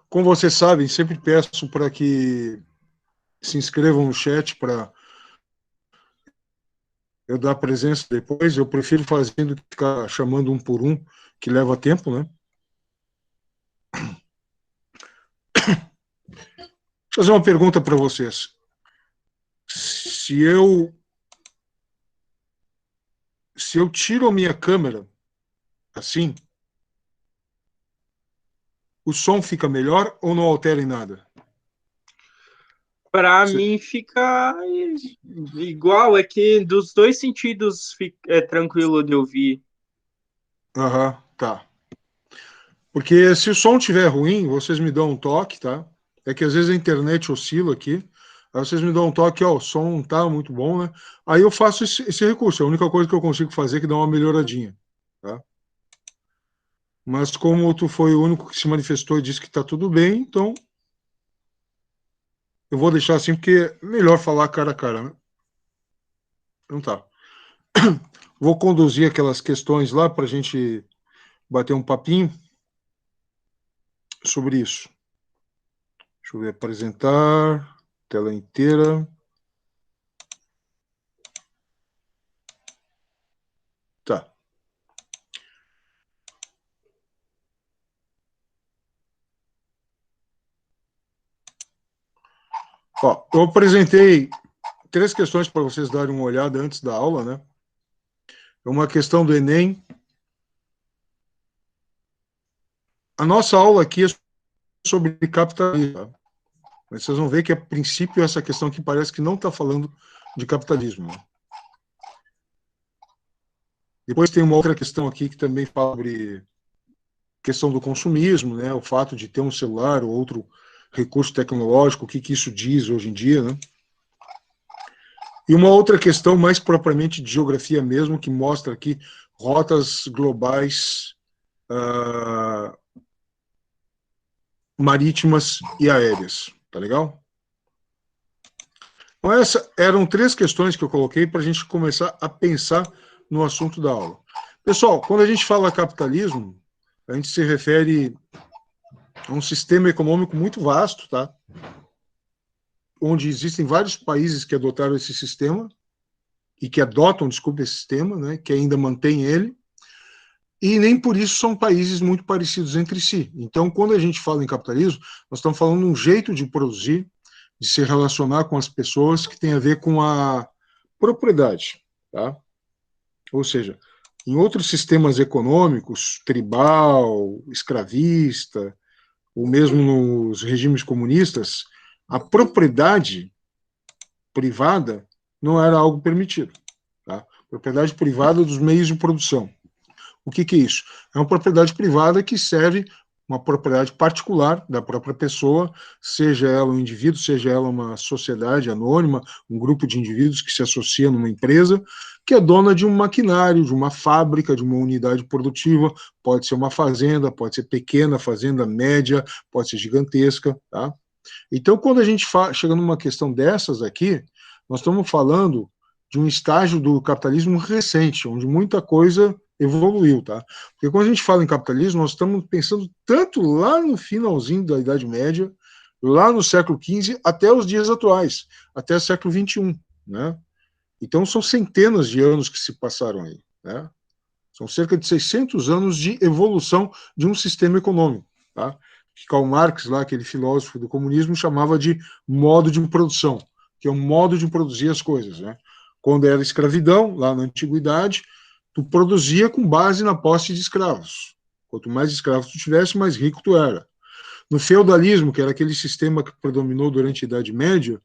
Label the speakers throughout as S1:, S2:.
S1: Como vocês sabem, sempre peço para que se inscrevam no chat para eu dar presença depois. Eu prefiro fazendo que ficar chamando um por um, que leva tempo, né? Vou fazer uma pergunta para vocês. Se eu tiro a minha câmera assim, o som fica melhor ou não altera em nada?
S2: Para mim fica igual, é que dos dois sentidos é tranquilo de ouvir.
S1: Aham, tá. Porque se o som estiver ruim, vocês me dão um toque, tá? É que às vezes a internet oscila aqui. Aí vocês me dão um toque, ó, o som não tá muito bom, né? Aí eu faço esse recurso. É a única coisa que eu consigo fazer é que dá uma melhoradinha, tá? Mas como tu foi o único que se manifestou e disse que tá tudo bem, então eu vou deixar assim, porque é melhor falar cara a cara, né? Então tá. Vou conduzir aquelas questões lá para a gente bater um papinho sobre isso. Deixa eu ver, apresentar, tela inteira. Tá. Ó, eu apresentei 3 questões para vocês darem uma olhada antes da aula, né? É uma questão do Enem. A nossa aula aqui é sobre capitalismo, tá? Mas vocês vão ver que, a princípio, essa questão aqui parece que não está falando de capitalismo, né? Depois tem uma outra questão aqui que também fala sobre questão do consumismo, né? O fato de ter um celular ou outro recurso tecnológico, o que isso diz hoje em dia, né? E uma outra questão mais propriamente de geografia mesmo, que mostra aqui rotas globais marítimas e aéreas. Tá legal? Então, essas eram 3 questões que eu coloquei para a gente começar a pensar no assunto da aula. Pessoal, quando a gente fala capitalismo, a gente se refere a um sistema econômico muito vasto, tá? Onde existem vários países que adotaram esse sistema e que adotam, desculpe, esse sistema, né? Que ainda mantém ele, e nem por isso são países muito parecidos entre si. Então, quando a gente fala em capitalismo, nós estamos falando de um jeito de produzir, de se relacionar com as pessoas que tem a ver com a propriedade, tá? Ou seja, em outros sistemas econômicos, tribal, escravista, ou mesmo nos regimes comunistas, a propriedade privada não era algo permitido, tá? Propriedade privada dos meios de produção. O que é isso? É uma propriedade privada que serve uma propriedade particular da própria pessoa, seja ela um indivíduo, seja ela uma sociedade anônima, um grupo de indivíduos que se associa numa empresa, que é dona de um maquinário, de uma fábrica, de uma unidade produtiva, pode ser uma fazenda, pode ser pequena, fazenda média, pode ser gigantesca, tá? Então, quando a gente chega numa questão dessas aqui, nós estamos falando de um estágio do capitalismo recente, onde muita coisa evoluiu, tá? Porque quando a gente fala em capitalismo, nós estamos pensando tanto lá no finalzinho da Idade Média, lá no século XV, até os dias atuais, até o século XXI, né? Então, são centenas de anos que se passaram aí, né? São cerca de 600 anos de evolução de um sistema econômico, tá? Que Karl Marx, lá, aquele filósofo do comunismo, chamava de modo de produção, que é um modo de produzir as coisas, né? Quando era escravidão, lá na antiguidade, tu produzia com base na posse de escravos. Quanto mais escravos tu tivesse, mais rico tu era. No feudalismo, que era aquele sistema que predominou durante a Idade Média,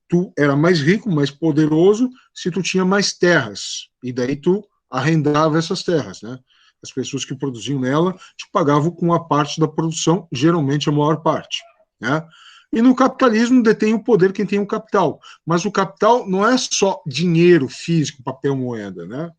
S1: tu era mais rico, mais poderoso, se tu tinha mais terras. E daí tu arrendava essas terras, né? As pessoas que produziam nela te pagavam com a parte da produção, geralmente a maior parte, né? E no capitalismo detém o poder quem tem o capital. Mas o capital não é só dinheiro físico, papel, moeda, né?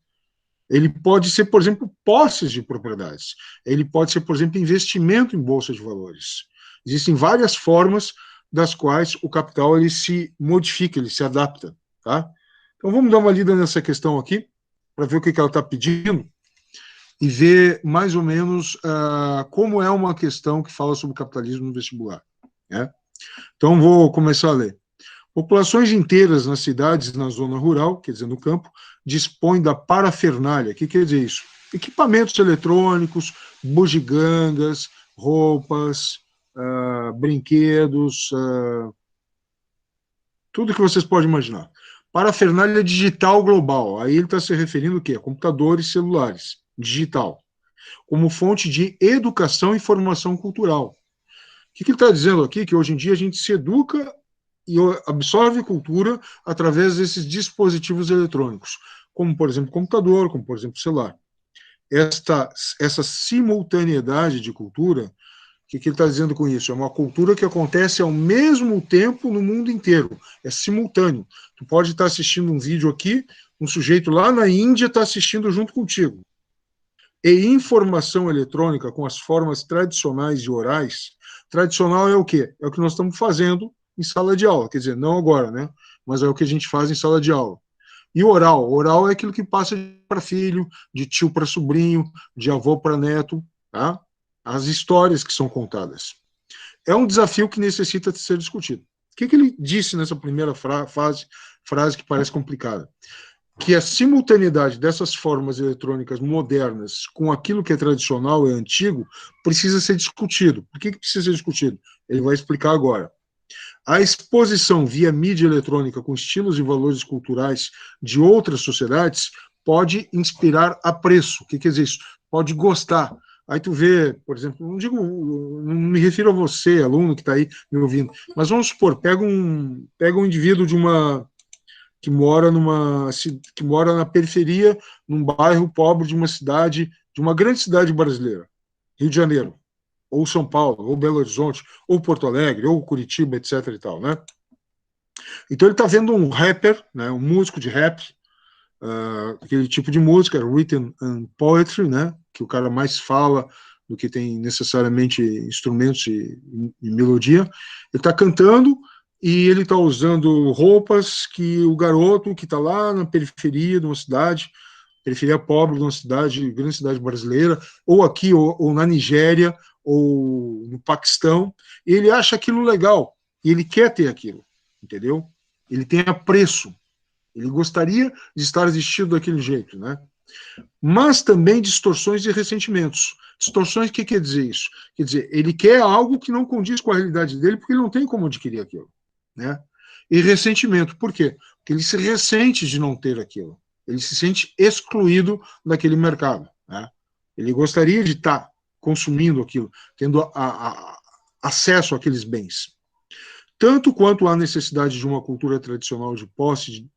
S1: Ele pode ser, por exemplo, posses de propriedades. Ele pode ser, por exemplo, investimento em bolsa de valores. Existem várias formas das quais o capital ele se modifica, ele se adapta, tá? Então vamos dar uma lida nessa questão aqui para ver o que ela está pedindo. e ver mais ou menos como é uma questão que fala sobre capitalismo no vestibular. Né? Então, vou começar a ler. Populações inteiras nas cidades, na zona rural, quer dizer, no campo, dispõem da parafernália. O que quer dizer isso? Equipamentos eletrônicos, bugigangas, roupas, brinquedos, tudo que vocês podem imaginar. Parafernália digital global. Aí ele está se referindo o quê? A computadores celulares, digital, como fonte de educação e formação cultural. O que ele está dizendo aqui? Que hoje em dia a gente se educa e absorve cultura através desses dispositivos eletrônicos, como, por exemplo, computador, como, por exemplo, celular. Essa simultaneidade de cultura, o que ele está dizendo com isso? É uma cultura que acontece ao mesmo tempo no mundo inteiro. É simultâneo. Tu pode estar assistindo um vídeo aqui, um sujeito lá na Índia está assistindo junto contigo. E informação eletrônica com as formas tradicionais e orais. Tradicional é o quê? É o que nós estamos fazendo em sala de aula, quer dizer, não agora, né? Mas é o que a gente faz em sala de aula. E oral? Oral é aquilo que passa para filho, de tio para sobrinho, de avô para neto, tá? As histórias que são contadas. É um desafio que necessita de ser discutido. O que ele disse nessa primeira frase que parece complicada? Que a simultaneidade dessas formas eletrônicas modernas com aquilo que é tradicional e antigo precisa ser discutido. Por que precisa ser discutido? Ele vai explicar agora. A exposição via mídia eletrônica com estilos e valores culturais de outras sociedades pode inspirar apreço. O que quer dizer isso? Pode gostar. Aí tu vê, por exemplo, não me refiro a você, aluno que está aí me ouvindo, mas vamos supor, pega um indivíduo que mora na periferia, num bairro pobre de uma cidade, de uma grande cidade brasileira, Rio de Janeiro, ou São Paulo, ou Belo Horizonte, ou Porto Alegre, ou Curitiba, etc. e tal, né? Então ele está vendo um rapper, né, um músico de rap, aquele tipo de música, written and poetry, né, que o cara mais fala do que tem necessariamente instrumentos e melodia. Ele está cantando e ele está usando roupas que o garoto que está lá na periferia de uma cidade, periferia pobre de uma cidade, grande cidade brasileira, ou aqui, ou na Nigéria, ou no Paquistão, ele acha aquilo legal, e ele quer ter aquilo, entendeu? Ele tem apreço, ele gostaria de estar vestido daquele jeito, né? Mas também distorções e ressentimentos. Distorções, o que quer dizer isso? Quer dizer, ele quer algo que não condiz com a realidade dele, porque ele não tem como adquirir aquilo, né? E ressentimento, por quê? Porque ele se ressente de não ter aquilo. Ele se sente excluído daquele mercado, né? Ele gostaria de estar consumindo aquilo, tendo acesso àqueles bens. Tanto quanto há necessidade de uma cultura tradicional de posse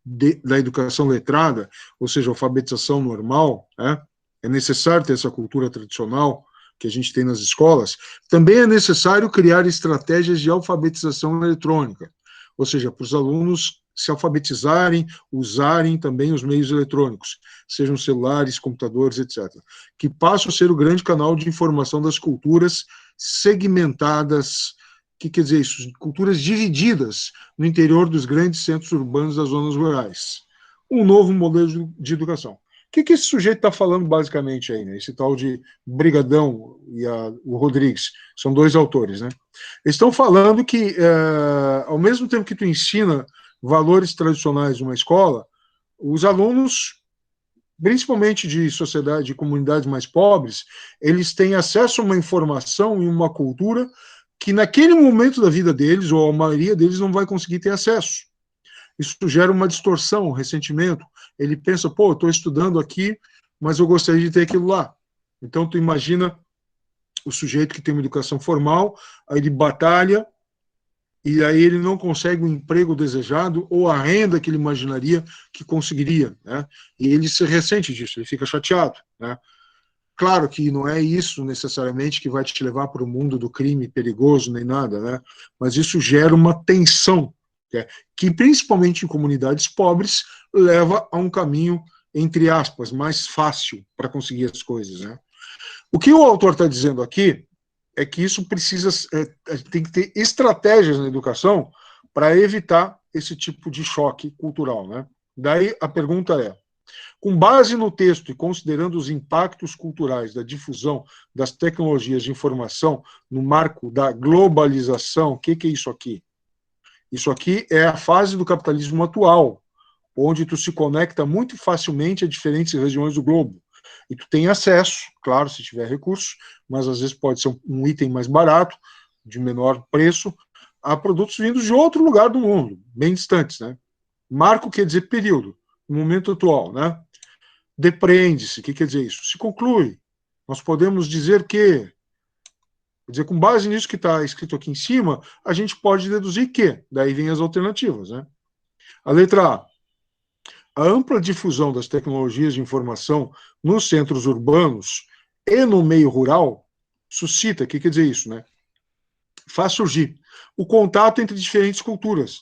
S1: da educação letrada, ou seja, alfabetização normal, né? É necessário ter essa cultura tradicional que a gente tem nas escolas, também é necessário criar estratégias de alfabetização eletrônica, ou seja, para os alunos se alfabetizarem, usarem também os meios eletrônicos, sejam celulares, computadores, etc., que passam a ser o grande canal de informação das culturas segmentadas. O que quer dizer isso? Culturas divididas no interior dos grandes centros urbanos das zonas rurais. Um novo modelo de educação. O que esse sujeito está falando basicamente aí, né? Esse tal de Brigadão e o Rodrigues, são dois autores, né? Eles estão falando que, ao mesmo tempo que tu ensina valores tradicionais numa escola, os alunos, principalmente de sociedade, de comunidades mais pobres, eles têm acesso a uma informação e uma cultura que naquele momento da vida deles, ou a maioria deles, não vai conseguir ter acesso. Isso gera uma distorção, um ressentimento. Ele pensa, pô, eu estou estudando aqui, mas eu gostaria de ter aquilo lá. Então, tu imagina o sujeito que tem uma educação formal, aí ele batalha, e aí ele não consegue o emprego desejado ou a renda que ele imaginaria que conseguiria, né? E ele se ressente disso, ele fica chateado, né? Claro que não é isso necessariamente que vai te levar para o mundo do crime perigoso, nem nada, né? Mas isso gera uma tensão, né? Que principalmente em comunidades pobres leva a um caminho, entre aspas, mais fácil para conseguir as coisas, né? O que o autor está dizendo aqui é que isso precisa, tem que ter estratégias na educação para evitar esse tipo de choque cultural, né? Daí a pergunta é, Com base no texto e considerando os impactos culturais da difusão das tecnologias de informação no marco da globalização, o que é isso aqui? Isso aqui é a fase do capitalismo atual, onde tu se conecta muito facilmente a diferentes regiões do globo. E tu tem acesso, claro, se tiver recursos, mas às vezes pode ser um item mais barato, de menor preço, a produtos vindos de outro lugar do mundo, bem distantes, né? Marco quer dizer período, no momento atual, né? Depreende-se, o que quer dizer isso? Se conclui. Nós podemos dizer que, quer dizer, com base nisso que está escrito aqui em cima, a gente pode deduzir que, daí vem as alternativas, né? A letra A ampla difusão das tecnologias de informação nos centros urbanos e no meio rural suscita, o que quer dizer isso, né? Faz surgir o contato entre diferentes culturas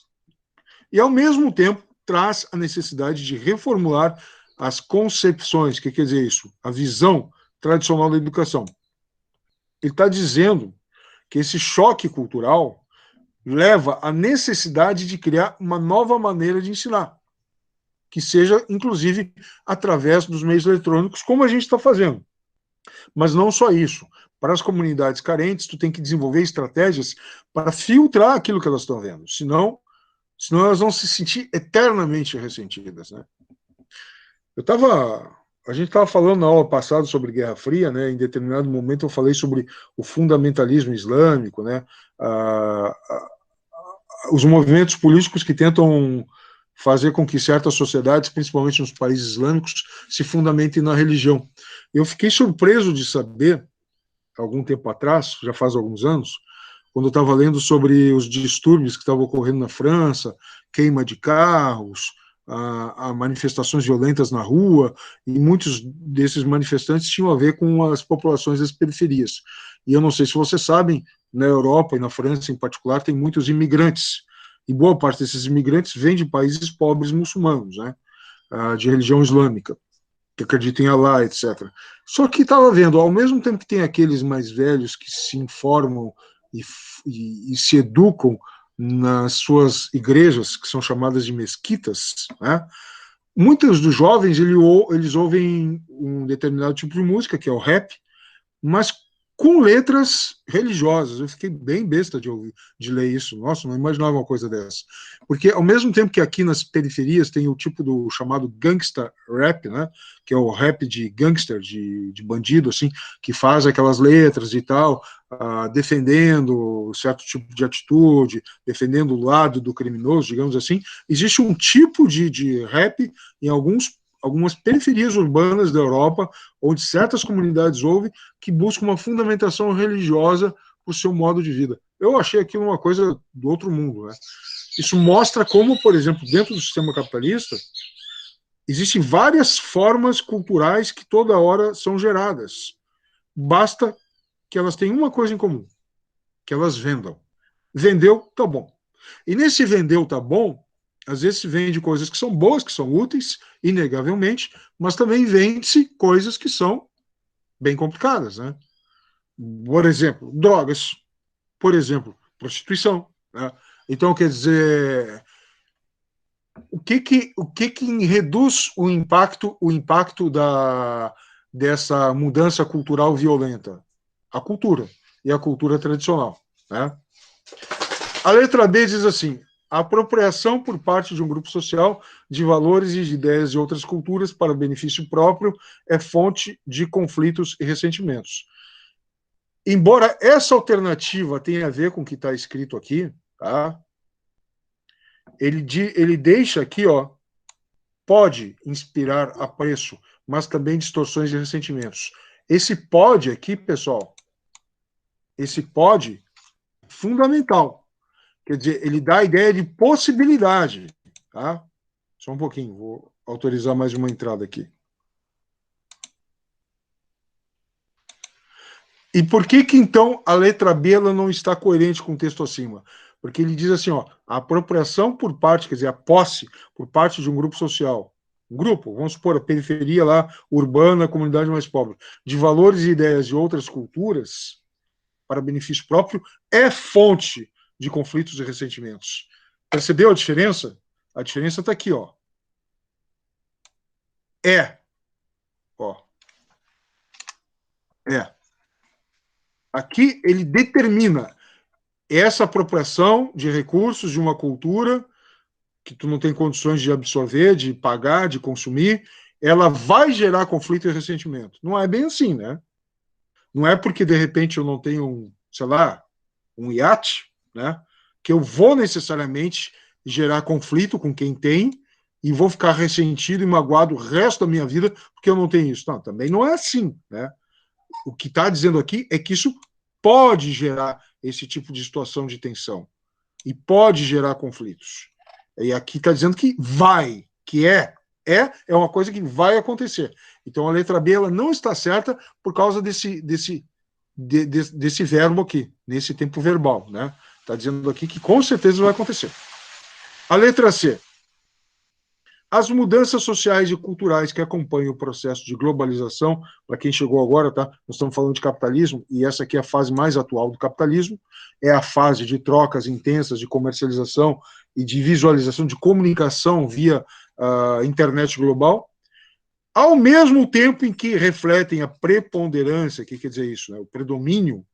S1: e, ao mesmo tempo, traz a necessidade de reformular as concepções, o que quer dizer isso? A visão tradicional da educação. Ele está dizendo que esse choque cultural leva à necessidade de criar uma nova maneira de ensinar, que seja, inclusive, através dos meios eletrônicos, como a gente está fazendo. Mas não só isso. Para as comunidades carentes, tu tem que desenvolver estratégias para filtrar aquilo que elas estão vendo. Senão elas vão se sentir eternamente ressentidas, né? A gente estava falando na aula passada sobre Guerra Fria, né? Em determinado momento eu falei sobre o fundamentalismo islâmico, né? Os movimentos políticos que tentam fazer com que certas sociedades, principalmente nos países islâmicos, se fundamentem na religião. Eu fiquei surpreso de saber, algum tempo atrás, já faz alguns anos, quando eu estava lendo sobre os distúrbios que estavam ocorrendo na França, queima de carros, a manifestações violentas na rua, e muitos desses manifestantes tinham a ver com as populações das periferias. E eu não sei se vocês sabem, na Europa e na França em particular, tem muitos imigrantes, e boa parte desses imigrantes vem de países pobres muçulmanos, né, de religião islâmica, que acreditam em Allah, etc. Só que estava vendo, ao mesmo tempo que tem aqueles mais velhos que se informam e se educam nas suas igrejas, que são chamadas de mesquitas, né, muitos dos jovens eles ouvem um determinado tipo de música, que é o rap, mas com letras religiosas. Eu fiquei bem besta de ler isso. Nossa, não imaginava uma coisa dessa. Porque, ao mesmo tempo que aqui nas periferias tem o tipo do chamado gangsta rap, né, que é o rap de gangster, de bandido, assim, que faz aquelas letras e tal, defendendo certo tipo de atitude, defendendo o lado do criminoso, digamos assim. Existe um tipo de rap em algumas periferias urbanas da Europa, onde certas comunidades ouvem, que buscam uma fundamentação religiosa para o seu modo de vida. Eu achei aquilo uma coisa do outro mundo, né? Isso mostra como, por exemplo, dentro do sistema capitalista, existem várias formas culturais que toda hora são geradas. Basta que elas tenham uma coisa em comum, que elas vendam. Vendeu, tá bom. E nesse vendeu, tá bom, às vezes se vende coisas que são boas, que são úteis, inegavelmente, mas também vende-se coisas que são bem complicadas, né? Por exemplo, drogas. Por exemplo, prostituição. Né? Então, quer dizer, o que reduz o impacto dessa mudança cultural violenta? A cultura, e a cultura tradicional. Né? A letra B diz assim: a apropriação por parte de um grupo social de valores e de ideias de outras culturas para benefício próprio é fonte de conflitos e ressentimentos. Embora essa alternativa tenha a ver com o que está escrito aqui, tá? Ele deixa aqui, ó, pode inspirar apreço, mas também distorções e ressentimentos. Esse pode aqui, pessoal, esse pode, fundamental. Quer dizer, ele dá a ideia de possibilidade. Tá? Só um pouquinho, vou autorizar mais uma entrada aqui. E por que então a letra B ela não está coerente com o texto acima? Porque ele diz assim, ó, a apropriação por parte, quer dizer, a posse por parte de um grupo social, um grupo, vamos supor, a periferia lá, urbana, a comunidade mais pobre, de valores e ideias de outras culturas, para benefício próprio, é fonte de conflitos e ressentimentos. Percebeu a diferença? A diferença está aqui, ó. É, ó, é. Aqui ele determina essa apropriação de recursos de uma cultura que tu não tem condições de absorver, de pagar, de consumir, ela vai gerar conflito e ressentimento. Não é bem assim, né? Não é porque de repente eu não tenho, sei lá, um iate, né? Que eu vou necessariamente gerar conflito com quem tem e vou ficar ressentido e magoado o resto da minha vida porque eu não tenho isso. Não, também não é assim, né? O que está dizendo aqui é que isso pode gerar esse tipo de situação de tensão e pode gerar conflitos. E aqui está dizendo que vai, que é uma coisa que vai acontecer. Então a letra B ela não está certa por causa desse verbo aqui, nesse tempo verbal, né? Está dizendo aqui que com certeza vai acontecer. A letra C. As mudanças sociais e culturais que acompanham o processo de globalização, para quem chegou agora, tá? Nós estamos falando de capitalismo, e essa aqui é a fase mais atual do capitalismo, é a fase de trocas intensas, de comercialização e de visualização, de comunicação via internet global, ao mesmo tempo em que refletem a preponderância, o que quer dizer isso, né? O predomínio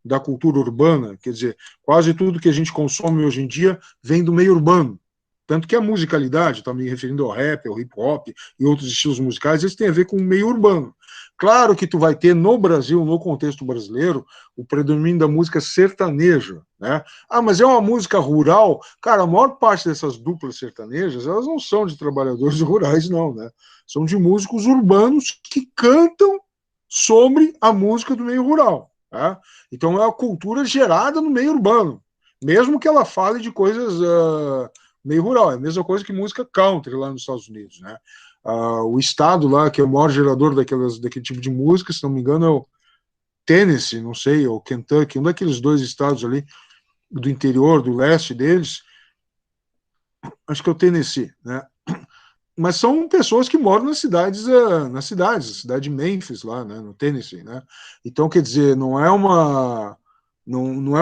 S1: da cultura urbana, quer dizer, quase tudo que a gente consome hoje em dia vem do meio urbano. Tanto que a musicalidade, está me referindo ao rap, ao hip hop e outros estilos musicais, eles têm a ver com o meio urbano. Claro que tu vai ter no Brasil, no contexto brasileiro, o predomínio da música sertaneja, né? Ah, mas é uma música rural? Cara, a maior parte dessas duplas sertanejas, elas não são de trabalhadores rurais, não, né? São de músicos urbanos que cantam sobre a música do meio rural. Tá? Então é a cultura gerada no meio urbano, mesmo que ela fale de coisas meio rural. É a mesma coisa que música country lá nos Estados Unidos, né? O estado lá, que é o maior gerador daquele tipo de música, se não me engano, é o Tennessee, não sei, ou Kentucky, um daqueles dois estados ali do interior, do leste deles, acho que é o Tennessee, né? Mas são pessoas que moram nas cidades, a cidade de Memphis, lá, né, no Tennessee, né? Então, quer dizer, não é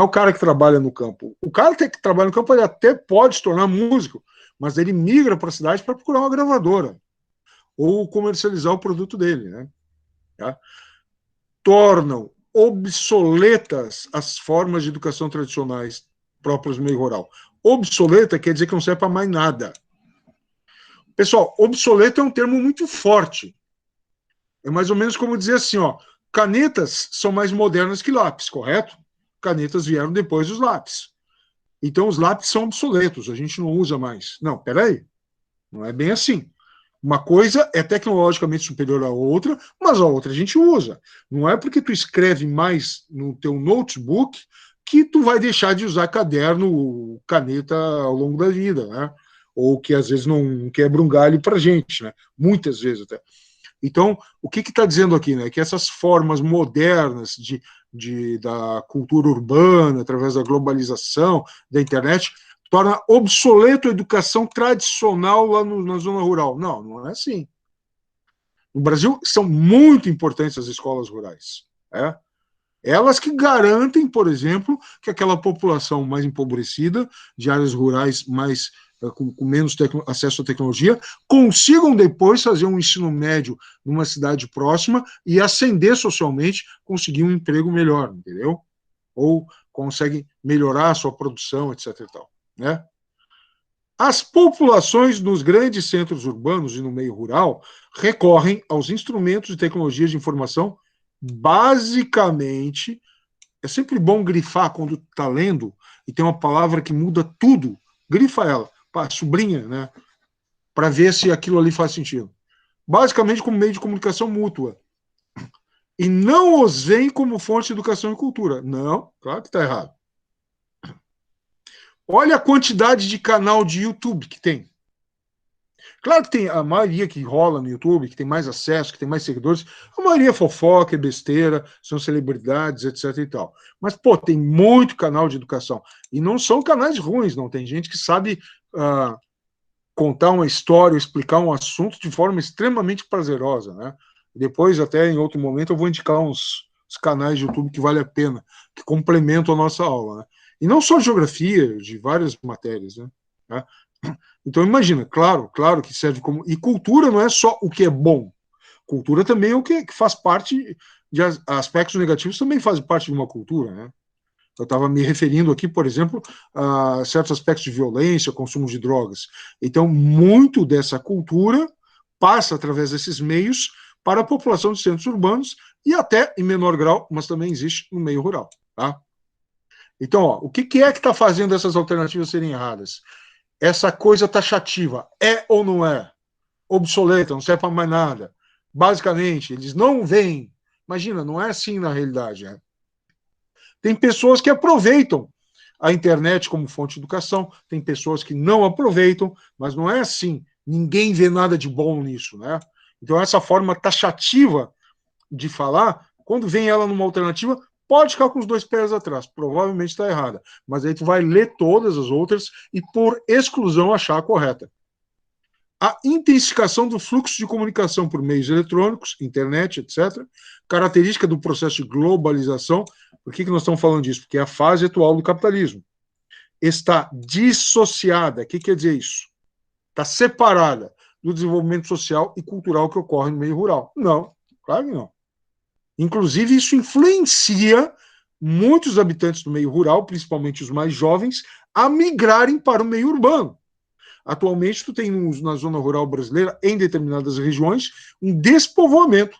S1: o cara que trabalha no campo. O cara que trabalha no campo, ele até pode se tornar músico, mas ele migra para a cidade para procurar uma gravadora ou comercializar o produto dele, né? Tá? Tornam obsoletas as formas de educação tradicionais próprias do meio rural. Obsoleta quer dizer que não serve para mais nada. Pessoal, obsoleto é um termo muito forte. É mais ou menos como dizer assim, ó, canetas são mais modernas que lápis, correto? Canetas vieram depois dos lápis. Então os lápis são obsoletos, a gente não usa mais. Não, peraí, não é bem assim. Uma coisa é tecnologicamente superior à outra, mas a outra a gente usa. Não é porque tu escreve mais no teu notebook que tu vai deixar de usar caderno, caneta ao longo da vida, né? Ou que às vezes não quebra um galho para gente, né? Muitas vezes até. Então, o que está dizendo aqui? Né? Que essas formas modernas da cultura urbana, através da globalização, da internet, torna obsoleto a educação tradicional lá na zona rural. Não, não é assim. No Brasil, são muito importantes as escolas rurais. É? Elas que garantem, por exemplo, que aquela população mais empobrecida, de áreas rurais mais com menos acesso à tecnologia, consigam depois fazer um ensino médio numa cidade próxima e ascender socialmente, conseguir um emprego melhor, entendeu? Ou conseguem melhorar a sua produção, etc. E tal, né? As populações nos grandes centros urbanos e no meio rural recorrem aos instrumentos e tecnologias de informação basicamente. É sempre bom grifar quando está lendo e tem uma palavra que muda tudo. Grifa ela, pá, sublinha, né? Para ver se aquilo ali faz sentido. Basicamente como meio de comunicação mútua. E não os veem como fonte de educação e cultura. Não, claro que está errado. Olha a quantidade de canal de YouTube que tem. Claro que tem a maioria que rola no YouTube, que tem mais acesso, que tem mais seguidores, a maioria é fofoca, é besteira, são celebridades, etc e tal. Mas, pô, tem muito canal de educação. E não são canais ruins, não. Tem gente que sabe contar uma história, explicar um assunto de forma extremamente prazerosa, né? Depois, até em outro momento, eu vou indicar uns canais de YouTube que vale a pena, que complementam a nossa aula, né? E não só geografia, de várias matérias, né? Então, imagina, claro que serve como... E cultura não é só o que é bom. Cultura também é o que faz parte de aspectos negativos, também faz parte de uma cultura, né? Eu estava me referindo aqui, por exemplo, a certos aspectos de violência, consumo de drogas. Então, muito dessa cultura passa através desses meios para a população de centros urbanos e até em menor grau, mas também existe no meio rural. Tá? Então, ó, o que é que está fazendo essas alternativas serem erradas? Essa coisa taxativa é ou não é? Obsoleta, não serve para mais nada. Basicamente, eles não veem. Imagina, não é assim na realidade. Né? Tem pessoas que aproveitam a internet como fonte de educação, tem pessoas que não aproveitam, mas não é assim. Ninguém vê nada de bom nisso, né? Então, essa forma taxativa de falar, quando vem ela numa alternativa, pode ficar com os dois pés atrás, provavelmente está errada, mas aí tu vai ler todas as outras e, por exclusão, achar a correta. A intensificação do fluxo de comunicação por meios eletrônicos, internet, etc., característica do processo de globalização. Por que nós estamos falando disso? Porque é a fase atual do capitalismo. Está dissociada. O que quer dizer isso? Está separada do desenvolvimento social e cultural que ocorre no meio rural. Não, claro que não. Inclusive, isso influencia muitos habitantes do meio rural, principalmente os mais jovens, a migrarem para o meio urbano. Atualmente, tu tem na zona rural brasileira, em determinadas regiões, um despovoamento,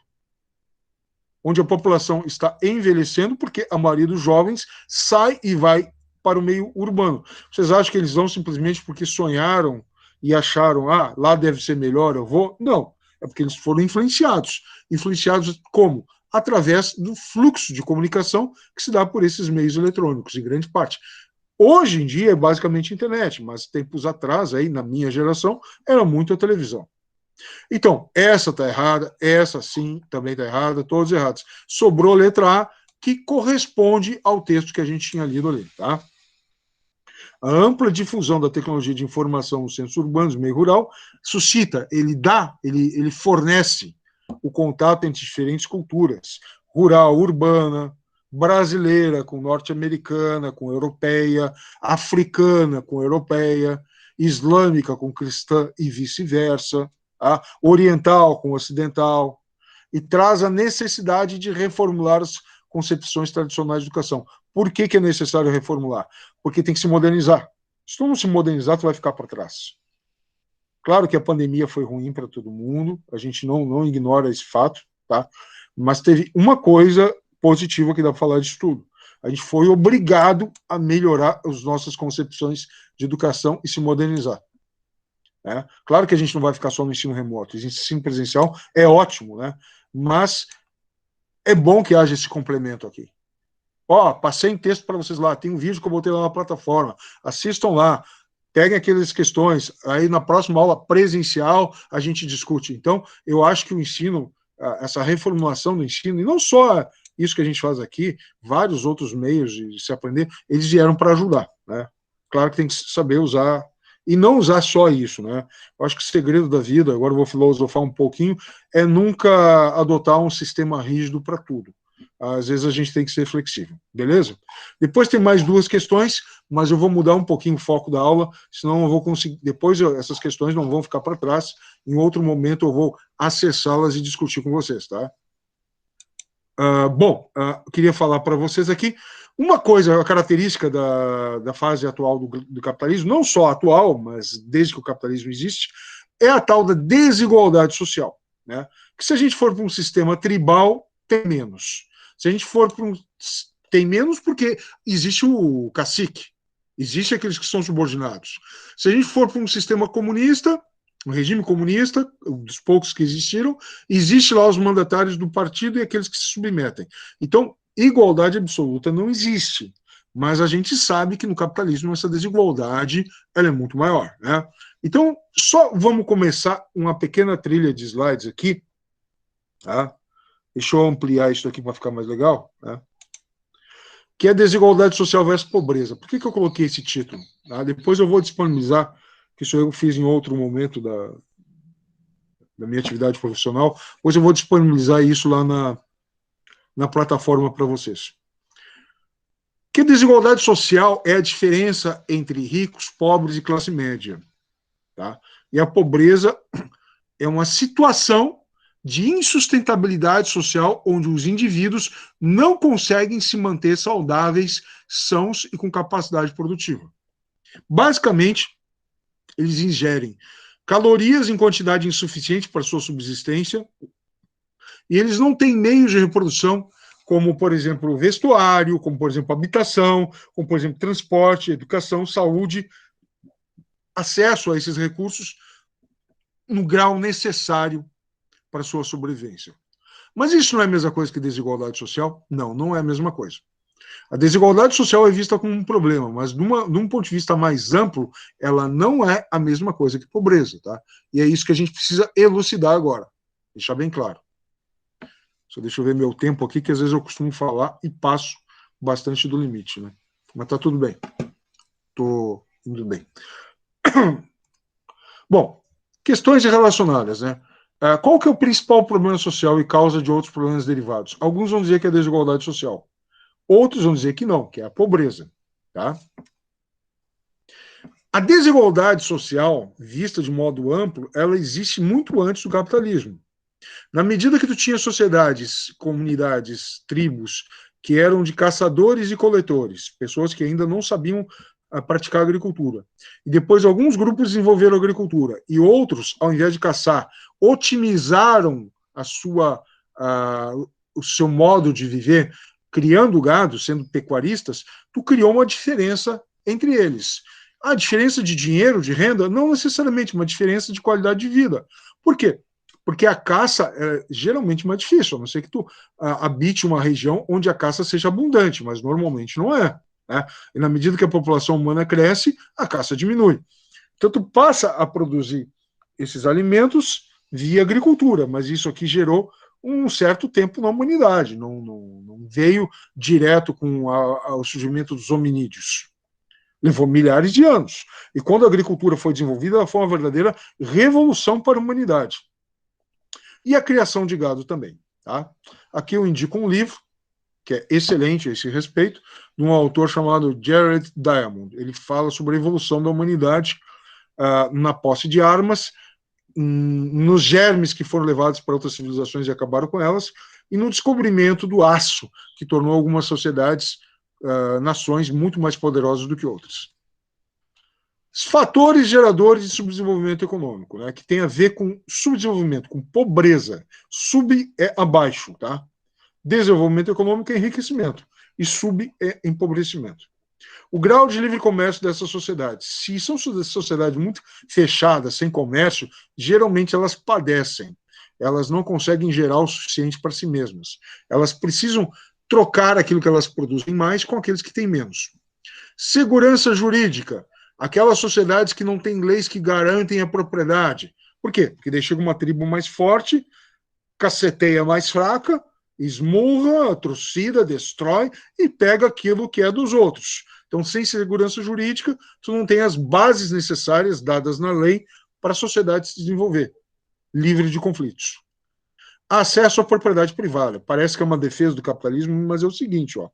S1: onde a população está envelhecendo, porque a maioria dos jovens sai e vai para o meio urbano. Vocês acham que eles vão simplesmente porque sonharam e acharam, lá deve ser melhor, eu vou? Não, é porque eles foram influenciados. Influenciados como? Através do fluxo de comunicação que se dá por esses meios eletrônicos, em grande parte. Hoje em dia é basicamente internet, mas tempos atrás, aí, na minha geração, era muito a televisão. Então, essa está errada, essa sim também está errada, todos errados. Sobrou a letra A, que corresponde ao texto que a gente tinha lido ali. Tá? A ampla difusão da tecnologia de informação nos centros urbanos, meio rural, suscita, ele fornece o contato entre diferentes culturas, rural, urbana, brasileira com norte-americana, com europeia, africana com europeia, islâmica com cristã e vice-versa, oriental com ocidental, e traz a necessidade de reformular as concepções tradicionais de educação. Por que é necessário reformular? Porque tem que se modernizar. Se tu não se modernizar, tu vai ficar para trás. Claro que a pandemia foi ruim para todo mundo, a gente não ignora esse fato, tá? Mas teve uma coisa positiva que dá para falar disso tudo. A gente foi obrigado a melhorar as nossas concepções de educação e se modernizar. Né? Claro que a gente não vai ficar só no ensino remoto, o ensino presencial é ótimo, né? Mas é bom que haja esse complemento aqui. Passei em texto para vocês lá, tem um vídeo que eu botei lá na plataforma, assistam lá, peguem aquelas questões, aí na próxima aula presencial a gente discute. Então, eu acho que o ensino, essa reformulação do ensino, e não só isso que a gente faz aqui, vários outros meios de se aprender, eles vieram para ajudar, né? Claro que tem que saber usar, e não usar só isso, né? Eu acho que o segredo da vida, agora eu vou filosofar um pouquinho, é nunca adotar um sistema rígido para tudo. Às vezes a gente tem que ser flexível, beleza? Depois tem mais duas questões, mas eu vou mudar um pouquinho o foco da aula, senão eu vou conseguir. Depois essas questões não vão ficar para trás. Em outro momento eu vou acessá-las e discutir com vocês, tá? Queria falar para vocês aqui uma coisa, a característica da fase atual do capitalismo, não só atual, mas desde que o capitalismo existe, é a tal da desigualdade social, né? Que se a gente for para um sistema tribal, tem menos. Se a gente for para tem menos porque existe o cacique, existe aqueles que são subordinados. Se a gente for para um sistema comunista, um regime comunista, dos poucos que existiram, existe lá os mandatários do partido e aqueles que se submetem. Então, igualdade absoluta não existe, mas a gente sabe que no capitalismo essa desigualdade ela é muito maior, né? Então, só vamos começar uma pequena trilha de slides aqui, tá? Deixa eu ampliar isso aqui para ficar mais legal, né? Que é desigualdade social versus pobreza. Por que eu coloquei esse título? Tá? Depois eu vou disponibilizar, que isso eu fiz em outro momento da minha atividade profissional, hoje eu vou disponibilizar isso lá na plataforma para vocês. Que desigualdade social é a diferença entre ricos, pobres e classe média. tá? E a pobreza é uma situação de insustentabilidade social onde os indivíduos não conseguem se manter saudáveis, sãos e com capacidade produtiva. Basicamente, eles ingerem calorias em quantidade insuficiente para sua subsistência e eles não têm meios de reprodução como, por exemplo, vestuário, como, por exemplo, habitação, como, por exemplo, transporte, educação, saúde, acesso a esses recursos no grau necessário para sua sobrevivência. Mas isso não é a mesma coisa que desigualdade social? Não, não é a mesma coisa. A desigualdade social é vista como um problema, mas de um ponto de vista mais amplo, ela não é a mesma coisa que pobreza, tá? E é isso que a gente precisa elucidar agora, deixar bem claro. Só deixa eu ver meu tempo aqui, que às vezes eu costumo falar e passo bastante do limite, né? Mas tá tudo bem. Tô indo bem. Bom, questões relacionadas, né? Qual que é o principal problema social e causa de outros problemas derivados? Alguns vão dizer que é a desigualdade social. Outros vão dizer que não, que é a pobreza. Tá? A desigualdade social, vista de modo amplo, ela existe muito antes do capitalismo. Na medida que tu tinha sociedades, comunidades, tribos, que eram de caçadores e coletores, pessoas que ainda não sabiam praticar agricultura. E depois alguns grupos desenvolveram agricultura e outros, ao invés de caçar, otimizaram o seu modo de viver, criando gado, sendo pecuaristas, tu criou uma diferença entre eles. A diferença de dinheiro, de renda, não necessariamente uma diferença de qualidade de vida. Por quê? Porque a caça é geralmente mais difícil, a não ser que tu habite uma região onde a caça seja abundante, mas normalmente não é. Né? E na medida que a população humana cresce, a caça diminui. Então tu passa a produzir esses alimentos via agricultura, mas isso aqui gerou um certo tempo na humanidade, não veio direto com o surgimento dos hominídeos. Levou milhares de anos. E quando a agricultura foi desenvolvida, ela foi uma verdadeira revolução para a humanidade. E a criação de gado também. Tá? Aqui eu indico um livro, que é excelente a esse respeito, de um autor chamado Jared Diamond. Ele fala sobre a evolução da humanidade na posse de armas, nos germes que foram levados para outras civilizações e acabaram com elas, e no descobrimento do aço, que tornou algumas sociedades, nações muito mais poderosas do que outras. Os fatores geradores de subdesenvolvimento econômico, né, que tem a ver com subdesenvolvimento, com pobreza. Sub é abaixo, tá? Desenvolvimento econômico é enriquecimento, e sub é empobrecimento. O grau de livre comércio dessas sociedades. Se são sociedades muito fechadas, sem comércio, geralmente elas padecem. Elas não conseguem gerar o suficiente para si mesmas. Elas precisam trocar aquilo que elas produzem mais com aqueles que têm menos. Segurança jurídica. Aquelas sociedades que não têm leis que garantem a propriedade. Por quê? Porque daí chega uma tribo mais forte, caceteia mais fraca, esmurra, trucida, destrói e pega aquilo que é dos outros. Então, sem segurança jurídica, tu não tem as bases necessárias dadas na lei para a sociedade se desenvolver, livre de conflitos. Acesso à propriedade privada. Parece que é uma defesa do capitalismo, mas é o seguinte, ó,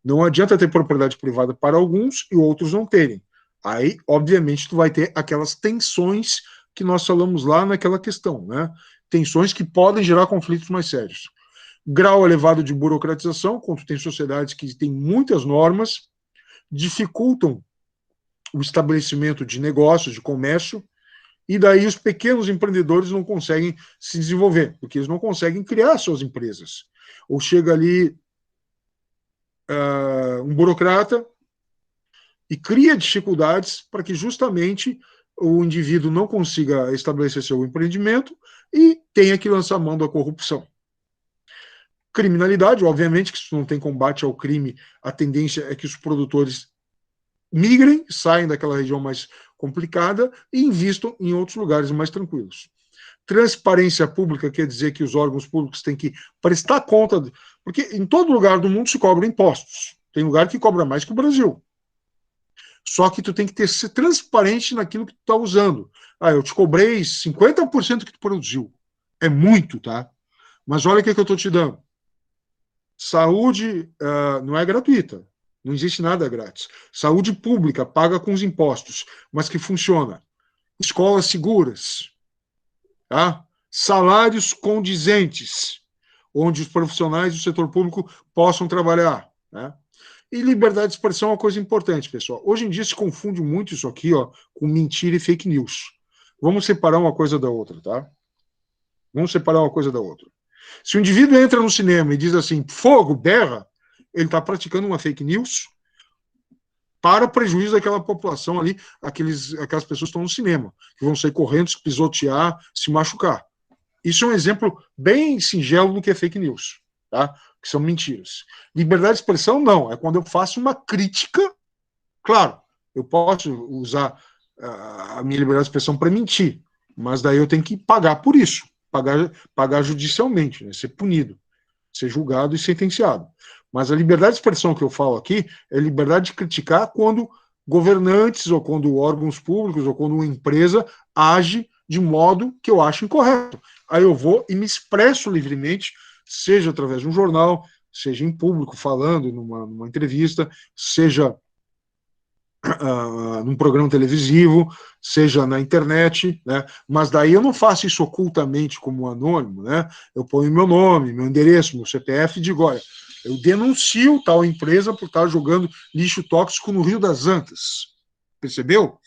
S1: não adianta ter propriedade privada para alguns e outros não terem. Aí, obviamente, tu vai ter aquelas tensões que nós falamos lá naquela questão, né? Tensões que podem gerar conflitos mais sérios. Grau elevado de burocratização, quando tem sociedades que têm muitas normas, dificultam o estabelecimento de negócios, de comércio, e daí os pequenos empreendedores não conseguem se desenvolver, porque eles não conseguem criar suas empresas. Ou chega ali um burocrata e cria dificuldades para que justamente o indivíduo não consiga estabelecer seu empreendimento e tenha que lançar mão da corrupção. Criminalidade, obviamente, que se não tem combate ao crime, a tendência é que os produtores migrem, saiam daquela região mais complicada e invistam em outros lugares mais tranquilos. Transparência pública quer dizer que os órgãos públicos têm que prestar conta, porque em todo lugar do mundo se cobra impostos. Tem lugar que cobra mais que o Brasil. Só que tu tem que ser transparente naquilo que tu está usando. Eu te cobrei 50% que tu produziu. É muito, tá? Mas olha o que eu estou te dando. Saúde não é gratuita. Não existe nada grátis. Saúde pública, paga com os impostos, mas que funciona. escolas seguras, tá? Salários condizentes, onde os profissionais do setor público possam trabalhar, né? E liberdade de expressão é uma coisa importante, pessoal. Hoje em dia se confunde muito isso aqui, ó, com mentira e fake news. Vamos separar uma coisa da outra, tá? Vamos separar uma coisa da outra. Se o indivíduo entra no cinema e diz assim, fogo, berra, ele está praticando uma fake news para prejuízo daquela população ali, aquelas pessoas que estão no cinema, que vão sair correndo, se pisotear, se machucar. Isso é um exemplo bem singelo do que é fake news, tá? Que são mentiras. Liberdade de expressão, não. É quando eu faço uma crítica. Claro, eu posso usar a minha liberdade de expressão para mentir, mas daí eu tenho que pagar por isso, pagar judicialmente, né? Ser punido, ser julgado e sentenciado. Mas a liberdade de expressão que eu falo aqui é liberdade de criticar quando governantes, ou quando órgãos públicos, ou quando uma empresa age de modo que eu acho incorreto. Aí eu vou e me expresso livremente, seja através de um jornal, seja em público, falando numa entrevista, seja num programa televisivo, seja na internet, né? Mas daí eu não faço isso ocultamente como anônimo, né? Eu ponho meu nome, meu endereço, meu CPF e digo, olha, eu denuncio tal empresa por estar jogando lixo tóxico no Rio das Antas. Percebeu?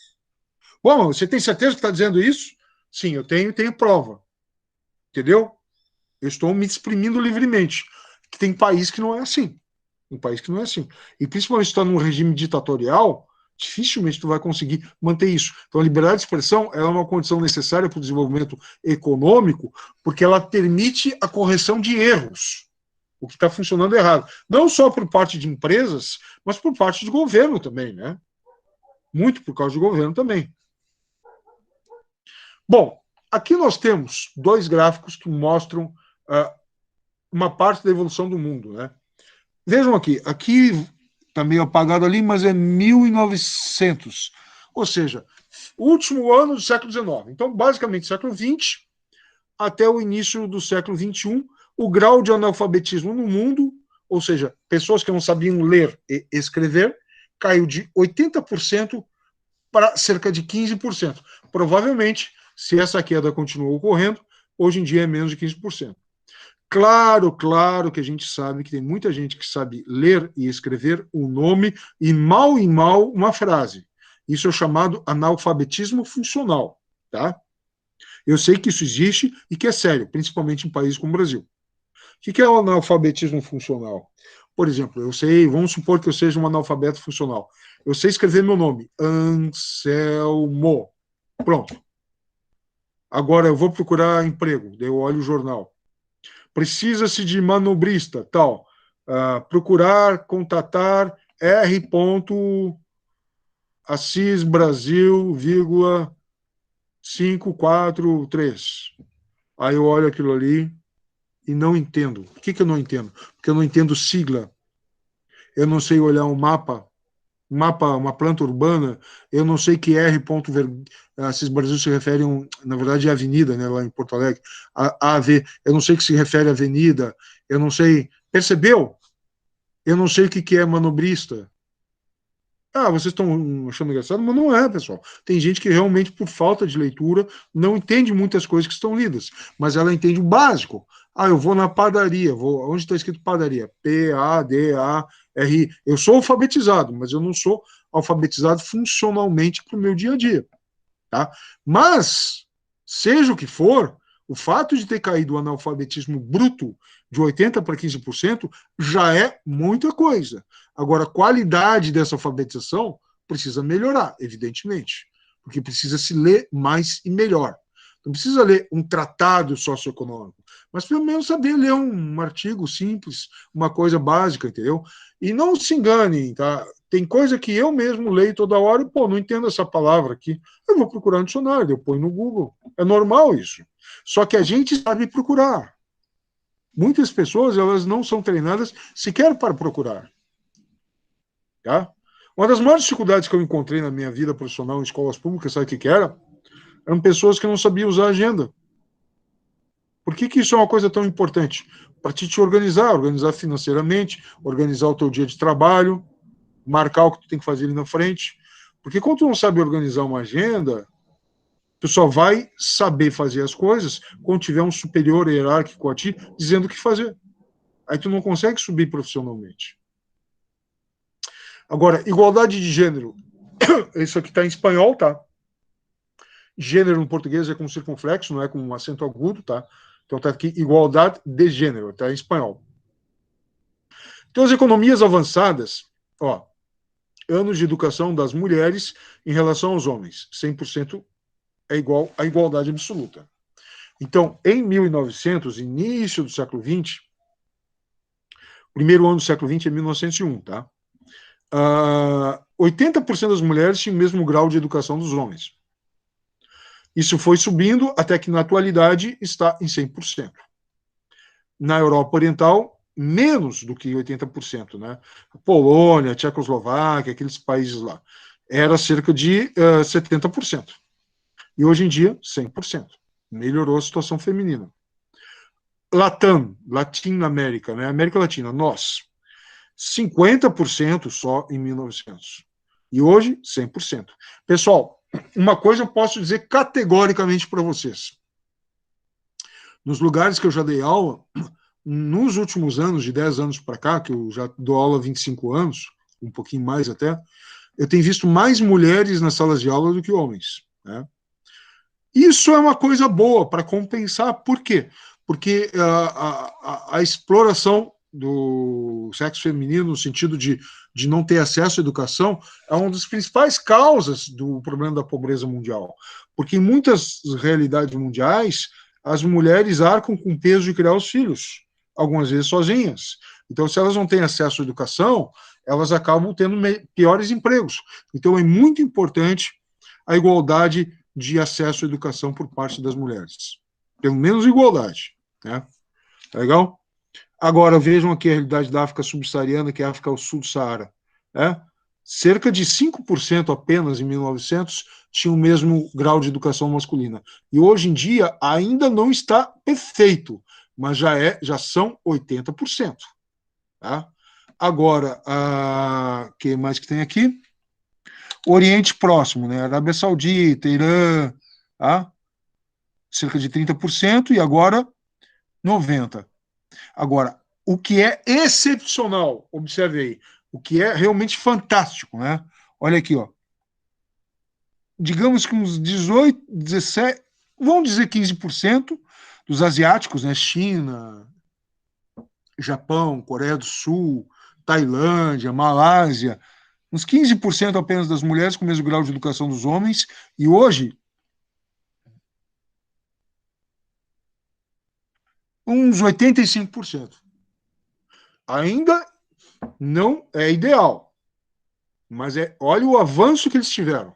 S1: Bom, você tem certeza que está dizendo isso? Sim, eu tenho prova. Entendeu? Eu estou me exprimindo livremente. Que tem país que não é assim. Um país que não é assim. E principalmente se está num regime ditatorial, dificilmente tu vai conseguir manter isso. Então a liberdade de expressão é uma condição necessária para o desenvolvimento econômico, porque ela permite a correção de erros, o que está funcionando errado. Não só por parte de empresas, mas por parte de governo também, né? Muito por causa do governo também. Bom, aqui nós temos dois gráficos que mostram uma parte da evolução do mundo, né? Vejam aqui está meio apagado ali, mas é 1900, ou seja, último ano do século XIX. Então, basicamente, século XX até o início do século XXI, o grau de analfabetismo no mundo, ou seja, pessoas que não sabiam ler e escrever, caiu de 80% para cerca de 15%. Provavelmente, se essa queda continuou ocorrendo, hoje em dia é menos de 15%. Claro que a gente sabe que tem muita gente que sabe ler e escrever um nome e mal uma frase. Isso é chamado analfabetismo funcional, tá? Eu sei que isso existe e que é sério, principalmente em países como o Brasil. O que é o analfabetismo funcional? Por exemplo, eu sei, vamos supor que eu seja um analfabeto funcional. Eu sei escrever meu nome, Anselmo. Pronto. Agora eu vou procurar emprego, daí eu olho o jornal. Precisa-se de manobrista, tal. Procurar, contatar R. Assis Brasil, 543. Aí eu olho aquilo ali e não entendo. Por que eu não entendo? Porque eu não entendo sigla. Eu não sei olhar um mapa, uma planta urbana, eu não sei que R. Assis Brasil se refere, na verdade, é avenida, né, lá em Porto Alegre, AV, eu não sei que se refere à avenida, eu não sei, percebeu? Eu não sei o que é manobrista. Vocês estão achando engraçado, mas não é, pessoal. Tem gente que realmente, por falta de leitura, não entende muitas coisas que estão lidas, mas ela entende o básico. Eu vou na padaria, onde está escrito padaria? P-A-D-A-R-I. Eu sou alfabetizado, mas eu não sou alfabetizado funcionalmente para o meu dia a dia. Tá? Mas, seja o que for, o fato de ter caído o analfabetismo bruto de 80% para 15% já é muita coisa. Agora, a qualidade dessa alfabetização precisa melhorar, evidentemente, porque precisa se ler mais e melhor. Não precisa ler um tratado socioeconômico, mas pelo menos saber ler um artigo simples, uma coisa básica, entendeu? E não se enganem, tá? Tem coisa que eu mesmo leio toda hora e, não entendo essa palavra aqui. Eu vou procurar no dicionário, eu ponho no Google. É normal isso. Só que a gente sabe procurar. Muitas pessoas, elas não são treinadas sequer para procurar. Tá? Uma das maiores dificuldades que eu encontrei na minha vida profissional em escolas públicas, sabe o que era? Eram pessoas que não sabiam usar a agenda. Por que isso é uma coisa tão importante? Para te organizar financeiramente, organizar o teu dia de trabalho, marcar o que tu tem que fazer ali na frente. Porque quando tu não sabe organizar uma agenda, pessoal vai saber fazer as coisas quando tiver um superior hierárquico a ti dizendo o que fazer. Aí tu não consegue subir profissionalmente. Agora, igualdade de gênero. Isso aqui está em espanhol, tá? Gênero no português é com circunflexo, não é com um acento agudo, tá? Então tá aqui igualdade de gênero, tá em espanhol. Então as economias avançadas, ó, anos de educação das mulheres em relação aos homens, 100% é igual à igualdade absoluta. Então, em 1900, início do século XX, primeiro ano do século XX é 1901, tá? 80% das mulheres tinham o mesmo grau de educação dos homens. Isso foi subindo até que, na atualidade, está em 100%. Na Europa Oriental, menos do que 80%, né? Polônia, Tchecoslováquia, aqueles países lá, era cerca de 70%. E hoje em dia, 100%. Melhorou a situação feminina. Latam, Latinoamérica, né? América Latina, nós, 50% só em 1900. E hoje, 100%. Pessoal, uma coisa eu posso dizer categoricamente para vocês. Nos lugares que eu já dei aula, nos últimos anos, de 10 anos para cá, que eu já dou aula há 25 anos, um pouquinho mais até, eu tenho visto mais mulheres nas salas de aula do que homens, né? Isso é uma coisa boa para compensar. Por quê? Porque a exploração do sexo feminino, no sentido de não ter acesso à educação, é uma das principais causas do problema da pobreza mundial. Porque em muitas realidades mundiais, as mulheres arcam com o peso de criar os filhos, algumas vezes sozinhas. Então, se elas não têm acesso à educação, elas acabam tendo piores empregos. Então, é muito importante a igualdade de acesso à educação por parte das mulheres. Pelo menos igualdade, né? Legal? Agora, vejam aqui a realidade da África subsaariana, que é a África ao sul do Saara. Né? Cerca de 5% apenas em 1900 tinham o mesmo grau de educação masculina. E hoje em dia ainda não está perfeito, mas já são 80%. Tá? Agora, o que mais que tem aqui? Oriente Próximo, né? Arábia Saudita, Irã, tá? Cerca de 30%, e agora 90%. Agora, o que é excepcional, observe aí, o que é realmente fantástico, né? Olha aqui, ó. Digamos que uns 18, 17, vamos dizer 15% dos asiáticos, né? China, Japão, Coreia do Sul, Tailândia, Malásia, uns 15% apenas das mulheres com o mesmo grau de educação dos homens, e hoje uns 85%. Ainda não é ideal, mas olha o avanço que eles tiveram.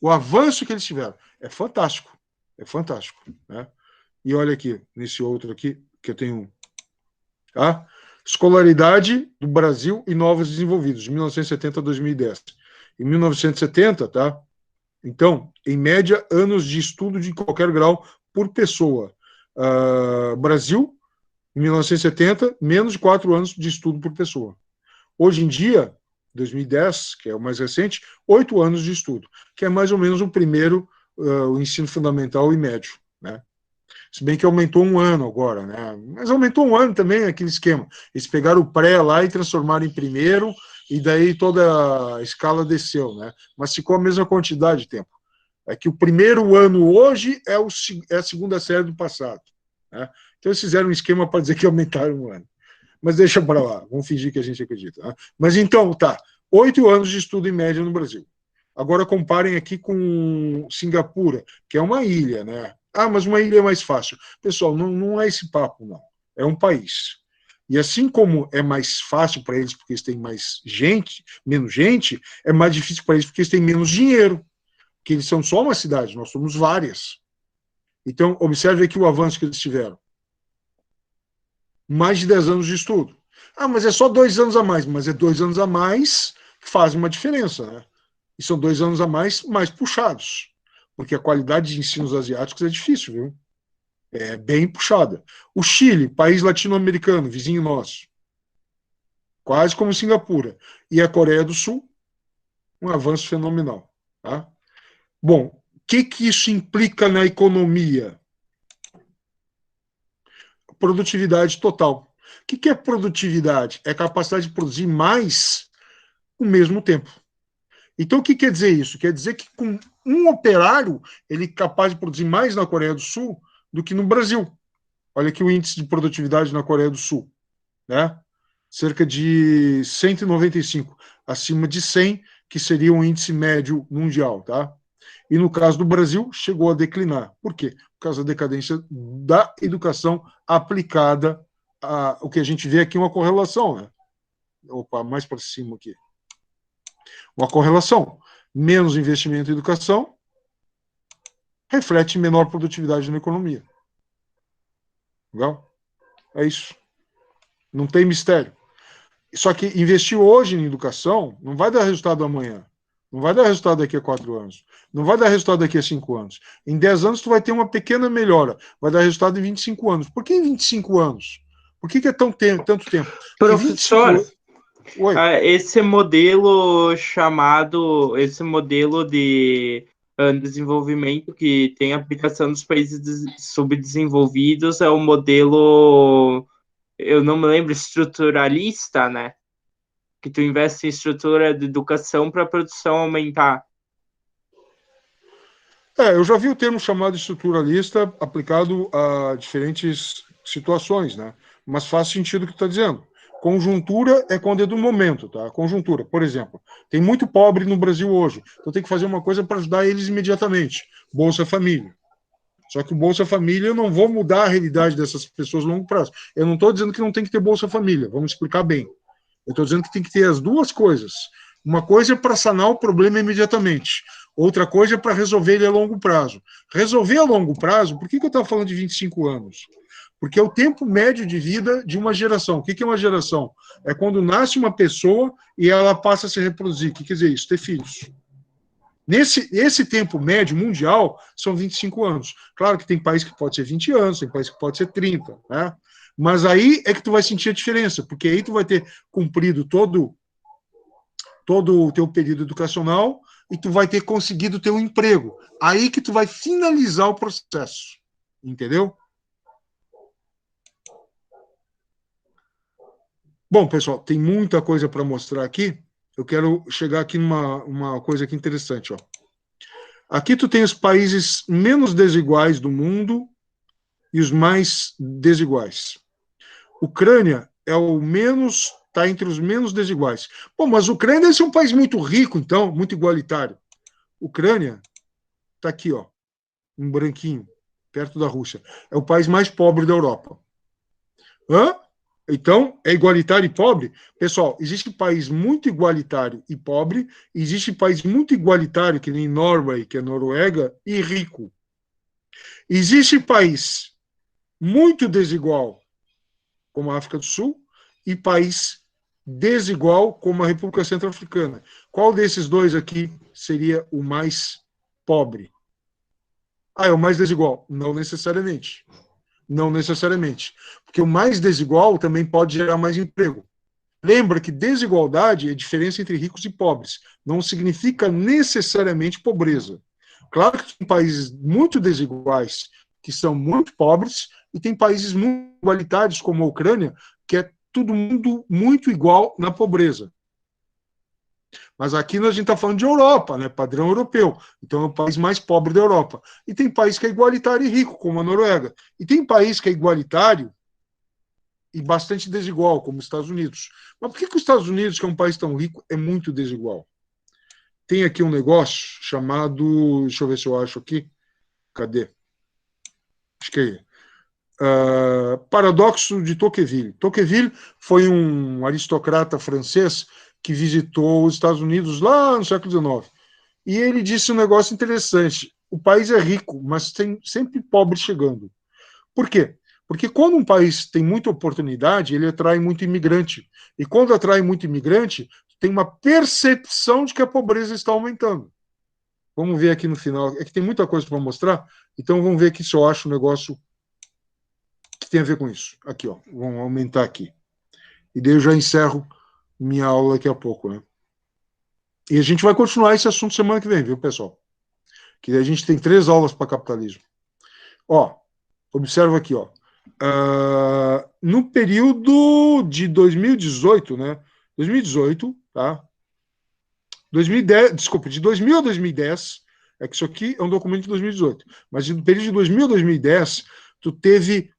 S1: O avanço que eles tiveram é fantástico. É fantástico. Né? E olha aqui, nesse outro aqui, que eu tenho. Tá? Escolaridade do Brasil e novos desenvolvidos, de 1970 a 2010. Em 1970, tá? Então, em média, anos de estudo de qualquer grau por pessoa. Brasil, em 1970, menos de 4 anos de estudo por pessoa. Hoje em dia, 2010, que é o mais recente, 8 anos de estudo, que é mais ou menos o primeiro, o ensino fundamental e médio, né? Se bem que aumentou 1 ano agora, né? Mas aumentou 1 ano também aquele esquema. Eles pegaram o pré lá e transformaram em primeiro, e daí toda a escala desceu, né? Mas ficou a mesma quantidade de tempo. É que o primeiro ano hoje é a segunda série do passado, né? Então eles fizeram um esquema para dizer que aumentaram 1 ano. Mas deixa para lá, vamos fingir que a gente acredita. Né? Mas então, tá, 8 anos de estudo em média no Brasil. Agora comparem aqui com Singapura, que é uma ilha, né? Ah, mas uma ilha é mais fácil. Pessoal, não é esse papo, não. É um país. E assim como é mais fácil para eles porque eles têm mais gente, menos gente, é mais difícil para eles porque eles têm menos dinheiro. Porque eles são só uma cidade, nós somos várias. Então, observe aqui o avanço que eles tiveram. Mais de 10 anos de estudo. Ah, mas é só 2 anos a mais. Mas é 2 anos a mais que fazem uma diferença, né? E são 2 anos a mais puxados. Porque a qualidade de ensino dos asiáticos é difícil, viu? É bem puxada. O Chile, país latino-americano, vizinho nosso. Quase como Singapura. E a Coreia do Sul, um avanço fenomenal. Tá? Bom, que isso implica na economia? Produtividade total. O que é produtividade? É a capacidade de produzir mais no mesmo tempo. Então, o que quer dizer isso? Quer dizer que com um operário, ele é capaz de produzir mais na Coreia do Sul do que no Brasil. Olha aqui o índice de produtividade na Coreia do Sul, né? Cerca de 195, acima de 100, que seria um índice médio mundial, tá? E no caso do Brasil, chegou a declinar. Por quê? Por causa da decadência da educação aplicada a o que a gente vê aqui, uma correlação, né? Opa, mais para cima aqui. Uma correlação. Menos investimento em educação reflete menor produtividade na economia. Legal? É isso. Não tem mistério. Só que investir hoje em educação não vai dar resultado amanhã. Não vai dar resultado daqui a 4 anos. Não vai dar resultado daqui a 5 anos. Em 10 anos, tu vai ter uma pequena melhora. Vai dar resultado em 25 anos. Por que em 25 anos? Por que é tanto tempo? Porque 25
S2: Professor,
S1: anos... Oi.
S2: esse modelo de desenvolvimento que tem aplicação nos países subdesenvolvidos é o modelo, eu não me lembro, estruturalista, né? Que tu investe em estrutura de educação para a produção aumentar.
S1: Eu já vi o termo chamado estruturalista aplicado a diferentes situações, né? Mas faz sentido o que tu está dizendo. Conjuntura é quando é do momento, tá? Conjuntura, por exemplo, tem muito pobre no Brasil hoje, então tem que fazer uma coisa para ajudar eles imediatamente. Bolsa Família. Só que o Bolsa Família, eu não vou mudar a realidade dessas pessoas a longo prazo. Eu não estou dizendo que não tem que ter Bolsa Família, vamos explicar bem. Eu estou dizendo que tem que ter as duas coisas. Uma coisa é para sanar o problema imediatamente. Outra coisa é para resolver ele a longo prazo. Resolver a longo prazo, por que eu estava falando de 25 anos? Porque é o tempo médio de vida de uma geração. O que é uma geração? É quando nasce uma pessoa e ela passa a se reproduzir. O que quer dizer isso? Ter filhos. Esse tempo médio mundial são 25 anos. Claro que tem país que pode ser 20 anos, tem país que pode ser 30, né? Mas aí é que tu vai sentir a diferença, porque aí tu vai ter cumprido todo o teu período educacional e tu vai ter conseguido ter um emprego. Aí que tu vai finalizar o processo. Entendeu? Bom, pessoal, tem muita coisa para mostrar aqui. Eu quero chegar aqui numa uma coisa aqui interessante, ó. Aqui tu tem os países menos desiguais do mundo e os mais desiguais. Ucrânia é o menos, está entre os menos desiguais. Bom, mas a Ucrânia deve ser um país muito rico, então, muito igualitário. Ucrânia está aqui, ó, um branquinho, perto da Rússia. É o país mais pobre da Europa. Hã? Então, é igualitário e pobre? Pessoal, existe país muito igualitário e pobre, existe país muito igualitário, que nem Norway, que é Noruega, e rico. Existe país muito desigual, como a África do Sul, e país desigual, como a República Centro-Africana. Qual desses dois aqui seria o mais pobre? É o mais desigual? Não necessariamente. Não necessariamente. Porque o mais desigual também pode gerar mais emprego. Lembra que desigualdade é diferença entre ricos e pobres. Não significa necessariamente pobreza. Claro que tem países muito desiguais que são muito pobres e tem países muito igualitários, como a Ucrânia, que é todo mundo muito igual na pobreza. Mas aqui a gente está falando de Europa, né? Padrão europeu. Então é o país mais pobre da Europa. E tem país que é igualitário e rico, como a Noruega. E tem país que é igualitário e bastante desigual, como os Estados Unidos. Mas por que os Estados Unidos, que é um país tão rico, é muito desigual? Tem aqui um negócio chamado. Deixa eu ver se eu acho aqui. Cadê? Acho que é. Paradoxo de Tocqueville. Tocqueville foi um aristocrata francês que visitou os Estados Unidos lá no século XIX. E ele disse um negócio interessante. O país é rico, mas tem sempre pobre chegando. Por quê? Porque quando um país tem muita oportunidade, ele atrai muito imigrante. E quando atrai muito imigrante, tem uma percepção de que a pobreza está aumentando. Vamos ver aqui no final. É que tem muita coisa para mostrar, então vamos ver aqui se eu acho um negócio que tem a ver com isso. Aqui, ó. Vamos aumentar aqui. E daí eu já encerro minha aula daqui a pouco, né? E a gente vai continuar esse assunto semana que vem, viu, pessoal? que a gente tem 3 aulas para capitalismo. Ó, observa aqui, ó. No período de 2018, né? 2018, tá? 2010, desculpa, de 2000 a 2010, é que isso aqui é um documento de 2018, mas no período de 2000 a 2010, tu teve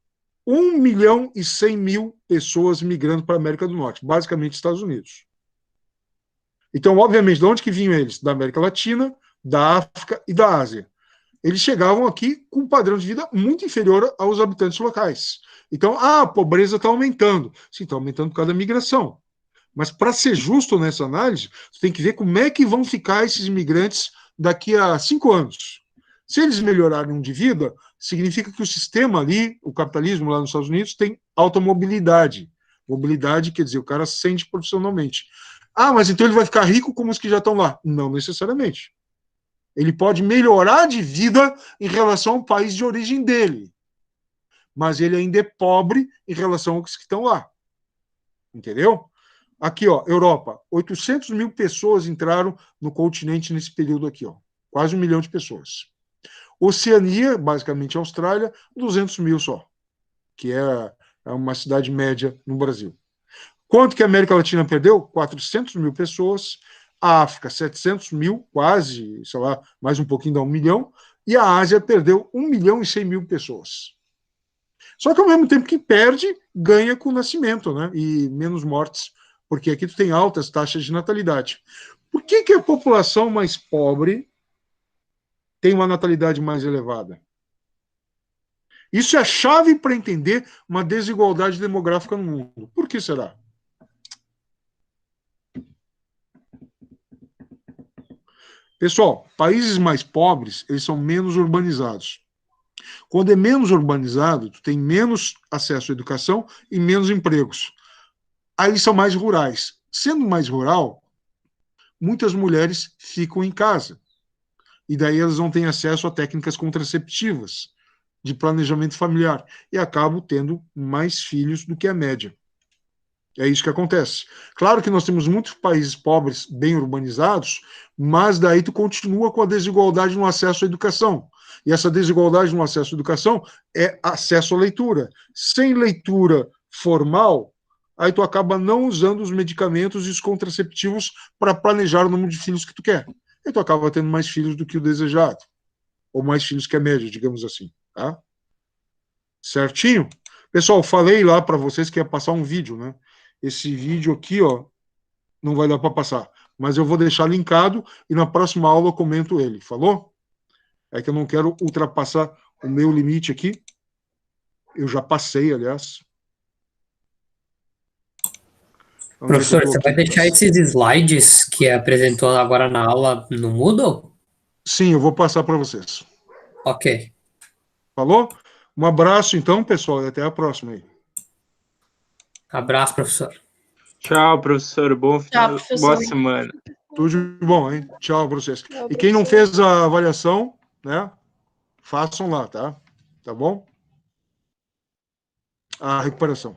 S1: 1.100.000 pessoas migrando para a América do Norte, basicamente Estados Unidos. Então, obviamente, de onde que vinham eles? Da América Latina, da África e da Ásia. Eles chegavam aqui com um padrão de vida muito inferior aos habitantes locais. Então, a pobreza está aumentando. Sim, está aumentando por causa da migração. Mas, para ser justo nessa análise, você tem que ver como é que vão ficar esses imigrantes daqui a 5 anos. Se eles melhorarem de vida, significa que o sistema ali, o capitalismo lá nos Estados Unidos, tem alta mobilidade. Mobilidade quer dizer, o cara sente profissionalmente. Ah, mas então ele vai ficar rico como os que já estão lá? Não necessariamente. Ele pode melhorar de vida em relação ao país de origem dele. Mas ele ainda é pobre em relação aos que estão lá. Entendeu? Aqui, ó, Europa, 800.000 pessoas entraram no continente nesse período aqui, ó. Quase 1 milhão de pessoas. Oceania, basicamente Austrália, 200.000 só, que é uma cidade média no Brasil. Quanto que a América Latina perdeu? 400.000 pessoas. A África, 700.000, quase, sei lá, mais um pouquinho dá 1 milhão. E a Ásia perdeu 1.100.000 pessoas. Só que ao mesmo tempo que perde, ganha com o nascimento, né? E menos mortes, porque aqui tu tem altas taxas de natalidade. Por que a população mais pobre tem uma natalidade mais elevada? Isso é a chave para entender uma desigualdade demográfica no mundo. Por que será? Pessoal, países mais pobres, eles são menos urbanizados. Quando é menos urbanizado, tu tem menos acesso à educação e menos empregos. Aí eles são mais rurais. Sendo mais rural, muitas mulheres ficam em casa. E daí elas não têm acesso a técnicas contraceptivas, de planejamento familiar, e acabam tendo mais filhos do que a média. É isso que acontece. Claro que nós temos muitos países pobres, bem urbanizados, mas daí tu continua com a desigualdade no acesso à educação. E essa desigualdade no acesso à educação é acesso à leitura. Sem leitura formal, aí tu acaba não usando os medicamentos e os contraceptivos para planejar o número de filhos que tu quer. E tu acaba tendo mais filhos do que o desejado. Ou mais filhos que a média, digamos assim. Tá? Certinho? Pessoal, falei lá para vocês que ia passar um vídeo, né? Esse vídeo aqui, ó, não vai dar para passar, mas eu vou deixar linkado e na próxima aula eu comento ele. Falou? É que eu não quero ultrapassar o meu limite aqui. Eu já passei, aliás.
S3: Professor, você vai deixar esses slides que apresentou agora na aula no Moodle?
S1: Sim, eu vou passar para vocês.
S3: Ok.
S1: Falou? Um abraço, então, pessoal, e até a próxima aí.
S3: Abraço, professor.
S2: Tchau, professor. Bom final,
S4: professor.
S2: boa semana.
S1: Tudo de bom, hein? Tchau para vocês. E quem não fez a avaliação, né? Façam lá, tá? Tá bom? A recuperação.